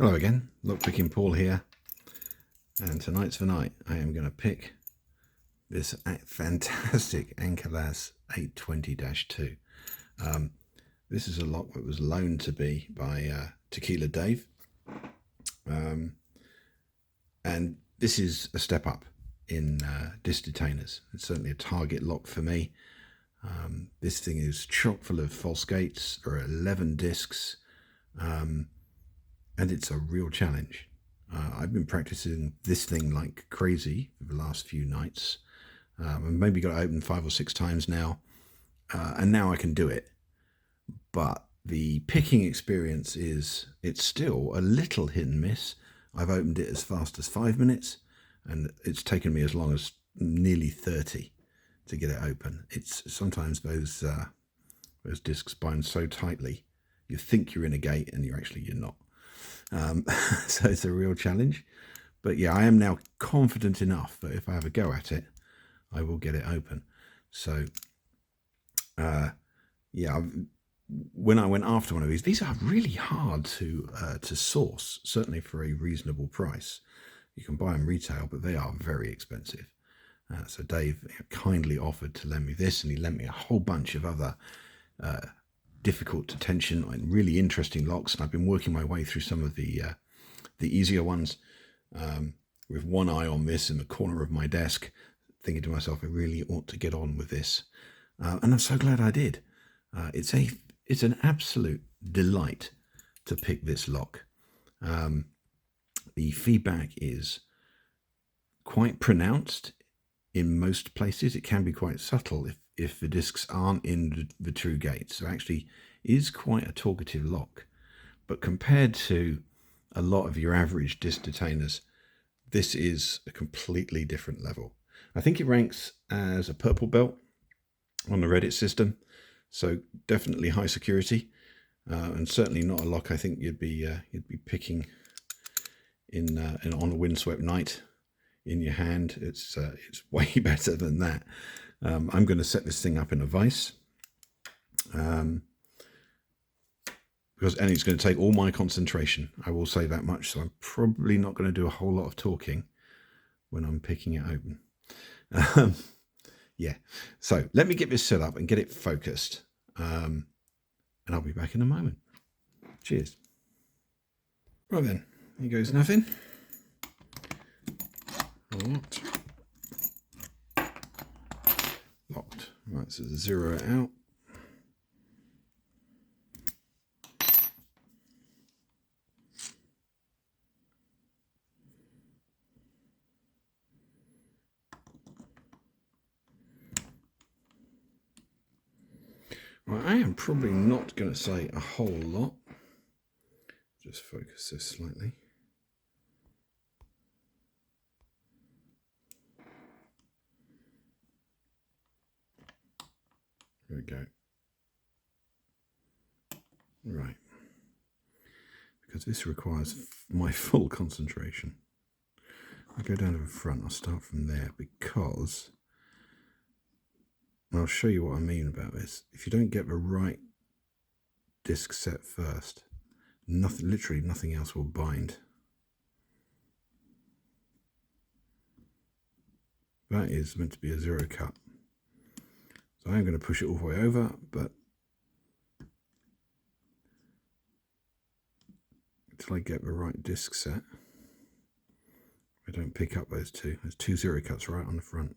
Hello again, lockpicking Paul here, and tonight's the night. I am going to pick this fantastic Ankalas 820-2. This is a lock that was loaned to me by Tequila Dave, and this is a step up in disc detainers. It's certainly a target lock for me. This thing is chock full of false gates. There are 11 discs. And it's a real challenge. I've been practicing this thing like crazy for the last few nights. I've maybe got it open 5 or 6 times now, and now I can do it. But the picking experience it's still a little hit and miss. I've opened it as fast as 5 minutes, and it's taken me as long as nearly 30 to get it open. It's sometimes those discs bind so tightly, you think you're in a gate and you're not. So it's a real challenge, but yeah, I am now confident enough that if I have a go at it, I will get it open. So yeah, when I went after one of these are really hard to source, certainly for a reasonable price. You can buy them retail, but they are very expensive. So Dave kindly offered to lend me this, and he lent me a whole bunch of other difficult to tension and really interesting locks, and I've been working my way through some of the easier ones with one eye on this in the corner of my desk, thinking to myself, I really ought to get on with this, and I'm so glad I did. It's an absolute delight to pick this lock. The feedback is quite pronounced in most places. It can be quite subtle if the discs aren't in the true gates. So actually is quite a talkative lock, but compared to a lot of your average disc detainers, this is a completely different level. I think it ranks as a purple belt on the Reddit system, so definitely high security, and certainly not a lock I think you'd be picking on a windswept night in your hand. It's way better than that. I'm going to set this thing up in a vise, because it's going to take all my concentration. I will say that much. So I'm probably not going to do a whole lot of talking when I'm picking it open. Yeah. So let me get this set up and get it focused, and I'll be back in a moment. Cheers. Right then, here goes nothing. Locked. Locked. Right, so zero it out. Right, I am probably not going to say a whole lot. Just focus this slightly. There we go. Right. Because this requires my full concentration. I'll go down to the front. I'll start from there, because I'll show you what I mean about this. If you don't get the right disc set first, literally nothing else will bind. That is meant to be a zero cut. So I'm going to push it all the way over, but until I get the right disc set, I don't pick up those two. There's 2 zero cuts right on the front.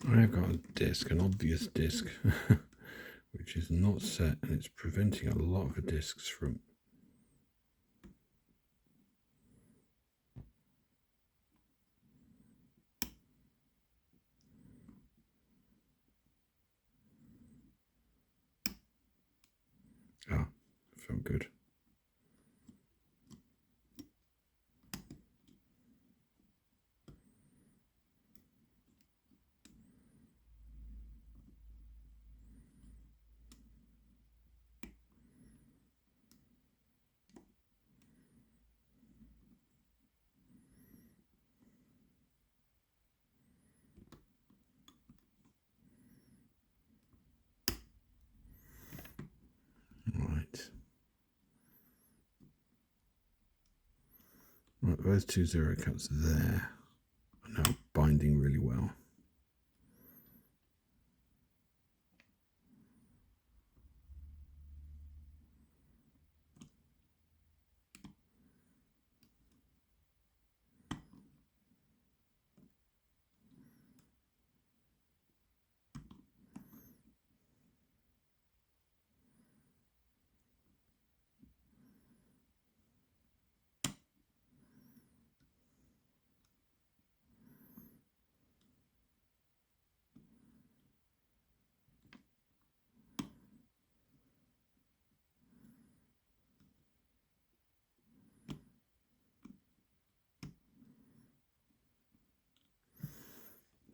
I've got a disc, an obvious disc, which is not set, and it's preventing a lot of the discs from... Ah, felt good. Right, those 2 0 cuts there are now binding really well.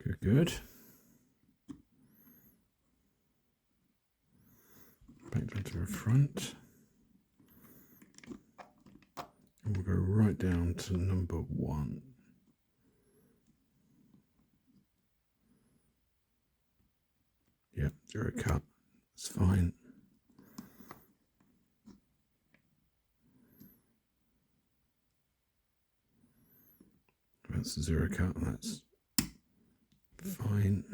Good, good. Back down to the front. And we'll go right down to number 1. Yep, 0 cut. That's fine. That's the 0 cut. That's fine.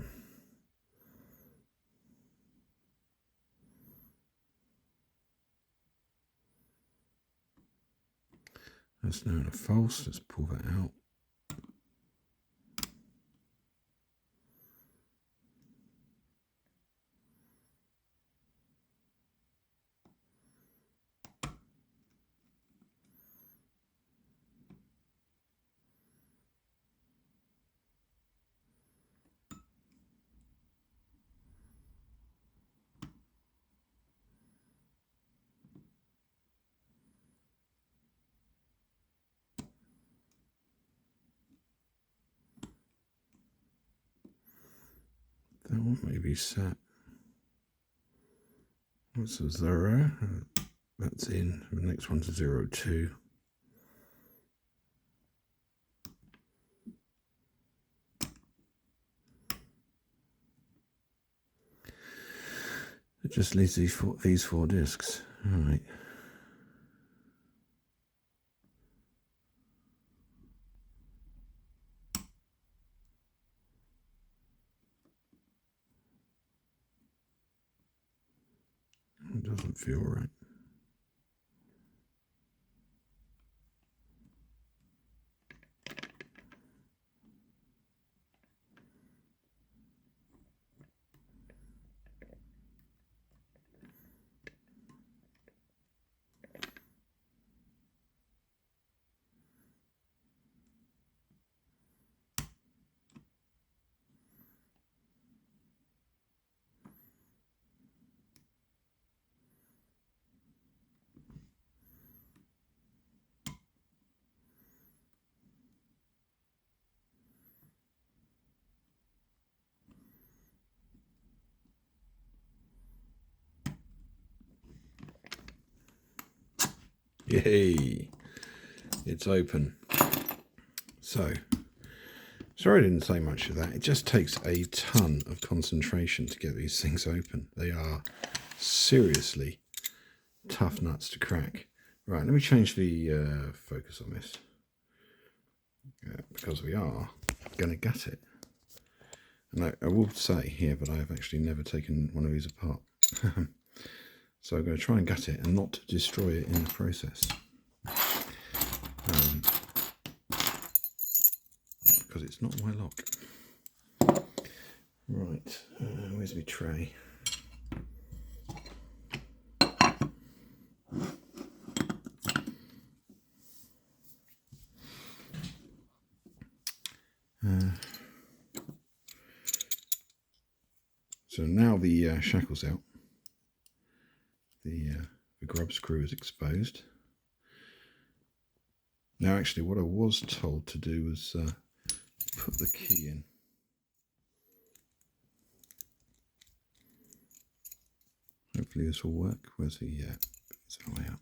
That's now a false. Let's pull that out. That one may be set. That's a 0. That's in. The next one's a 0, 2. It just leaves these four discs. All right. It doesn't feel right. Yay, it's open. So, sorry I didn't say much of that. It just takes a ton of concentration to get these things open. They are seriously tough nuts to crack. Right, let me change the focus on this. Because we are going to gut it. And I will say here, but I have actually never taken one of these apart. So I'm going to try and gut it and not destroy it in the process. Because it's not my lock. Right, where's my tray? So now the shackle's out. The grub screw is exposed. Now actually what I was told to do was put the key in. Hopefully this will work. Where's the it's that way up.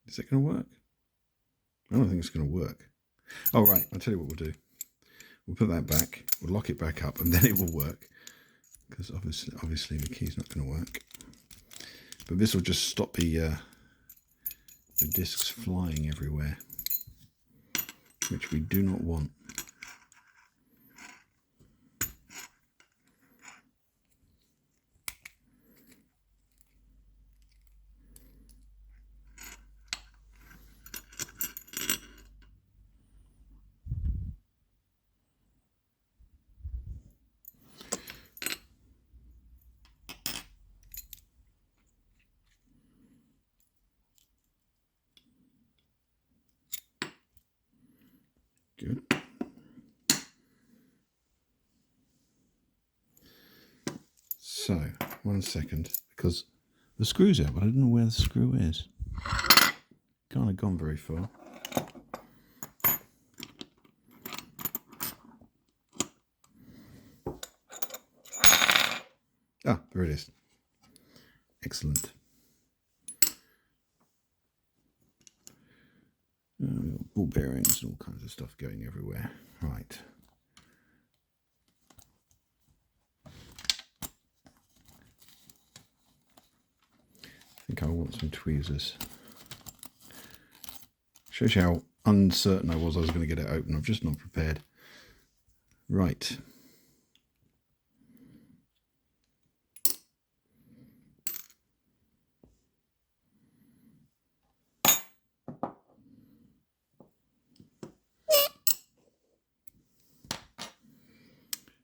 Is it going to work? I don't think it's going to work. Oh right, I'll tell you what we'll do. We'll put that back, we'll lock it back up, and then it will work. Because obviously the key's not going to work. But this will just stop the discs flying everywhere, which we do not want. Good. So, 1 second, because the screw's out, but I don't know where the screw is. Can't have gone very far. Ah, there it is. Excellent. We've got ball bearings and all kinds of stuff going everywhere. Right. I think I want some tweezers. Shows you how uncertain I was going to get it open. I'm just not prepared. Right.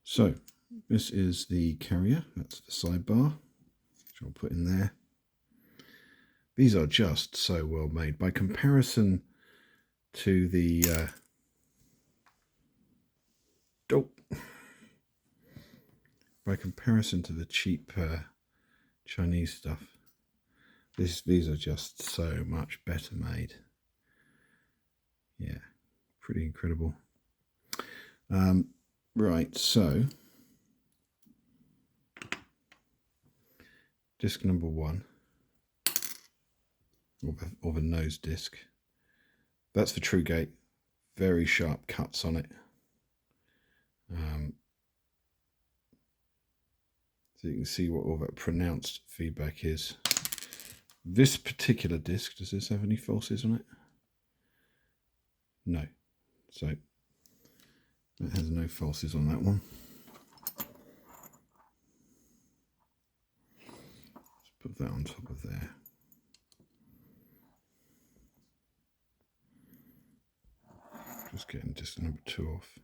So this is the carrier. That's the sidebar, which I'll put in there. These are just so well made by comparison to the cheap Chinese stuff. These are just so much better made. Yeah, pretty incredible. Right, so disc number 1 of a nose disc. That's the true gate. Very sharp cuts on it. So you can see what all that pronounced feedback is. This particular disc, does this have any falsies on it? No. So that has no falsies on that one. Let's put that on top of there. Just getting disc number 2 off.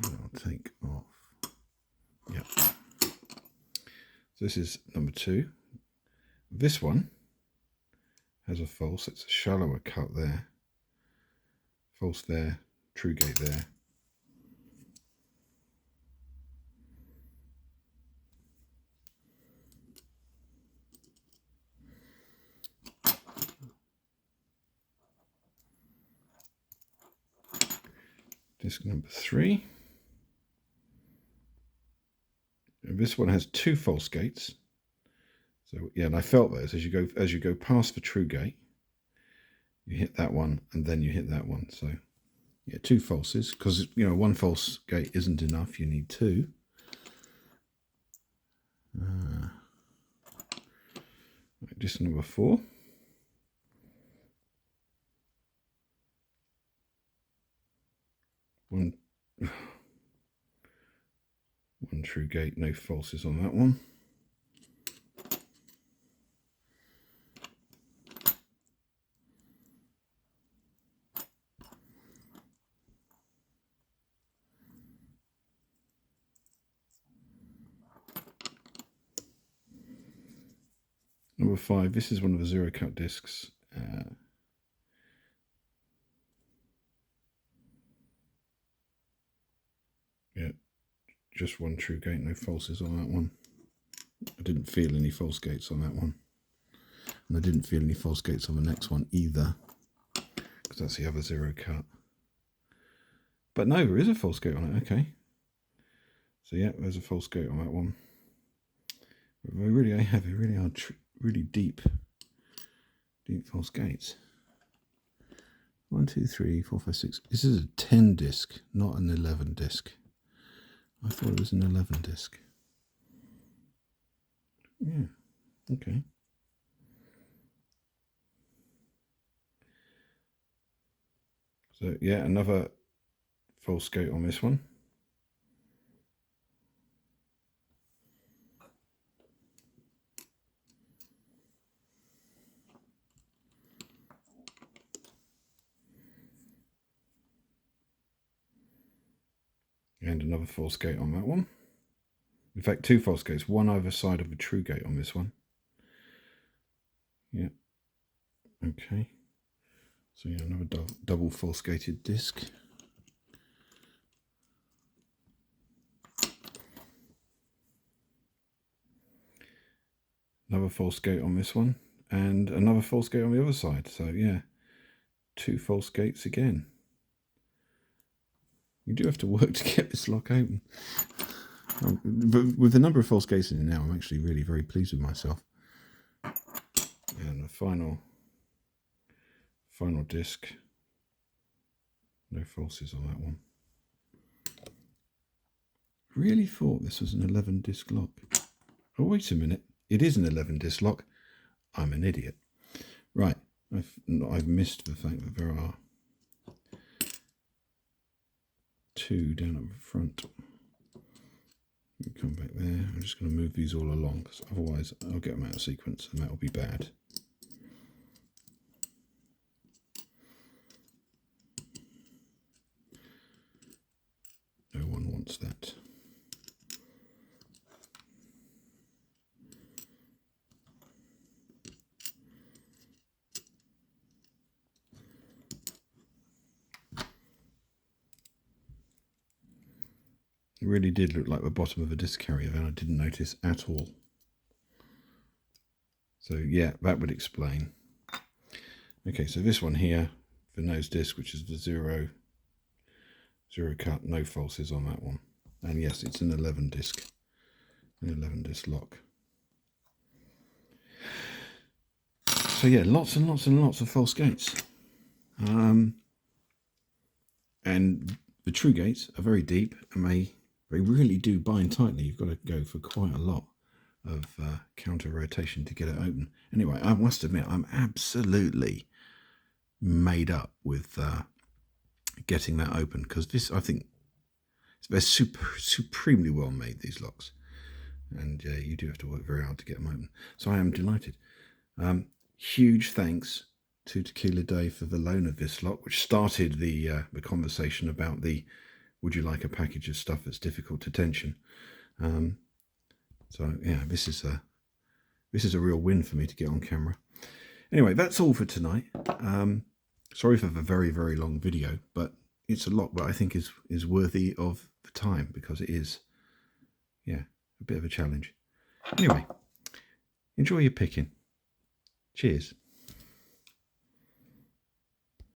And I'll take off. Yep. So this is number 2. This one has a false. It's a shallower cut there. False there. True gate there. Disc number 3. And this one has 2 false gates. So yeah, and I felt those as you go past the true gate, you hit that one and then you hit that one. So yeah, 2 falses, because you know 1 false gate isn't enough. You need 2. Disc number 4. One true gate, no falses on that one. Number 5, this is one of the zero cut discs. Yeah, just one true gate, no falses on that one. I didn't feel any false gates on that one. And I didn't feel any false gates on the next one either, because that's the other zero cut. But no, there is a false gate on it, okay. So yeah, there's a false gate on that one. They really are heavy, really are really deep false gates. 1, 2, 3, 4, 5, 6. This is a 10 disc, not an 11 disc. I thought it was an 11 disc. Yeah, okay. So yeah, another false gate on this one. And another false gate on that one. In fact, 2 false gates, one either side of a true gate on this one. Yeah. Okay. So yeah, another double false gated disc. Another false gate on this one, and another false gate on the other side. So yeah, 2 false gates again. You do have to work to get this lock open. But with the number of false gates in it now, I'm actually really very pleased with myself. And the final disc. No falses on that one. Really thought this was an 11 disc lock. Oh, wait a minute. It is an 11 disc lock. I'm an idiot. Right. I've missed the fact that there are 2 down at the front. Come back there. I'm just going to move these all along, because otherwise I'll get them out of sequence and that will be bad. No one wants that. It really did look like the bottom of a disc carrier, and I didn't notice at all. So yeah, that would explain. Okay, so this one here, the nose disc, which is the zero cut, no falses on that one. And yes, it's an 11 disc lock. So yeah, lots and lots and lots of false gates. And the true gates are very deep, and they really do bind tightly. You've got to go for quite a lot of counter rotation to get it open. Anyway, I must admit, I'm absolutely made up with getting that open, because this, I think, they're supremely well made, these locks, and you do have to work very hard to get them open. So I am delighted. Huge thanks to Tequila Day for the loan of this lock, which started the conversation about the would you like a package of stuff that's difficult to tension. So yeah, this is a real win for me to get on camera. Anyway, that's all for tonight. Sorry for the very, very long video, but it's a lock that I think is worthy of the time, because it is, yeah, a bit of a challenge. Anyway, enjoy your picking. Cheers.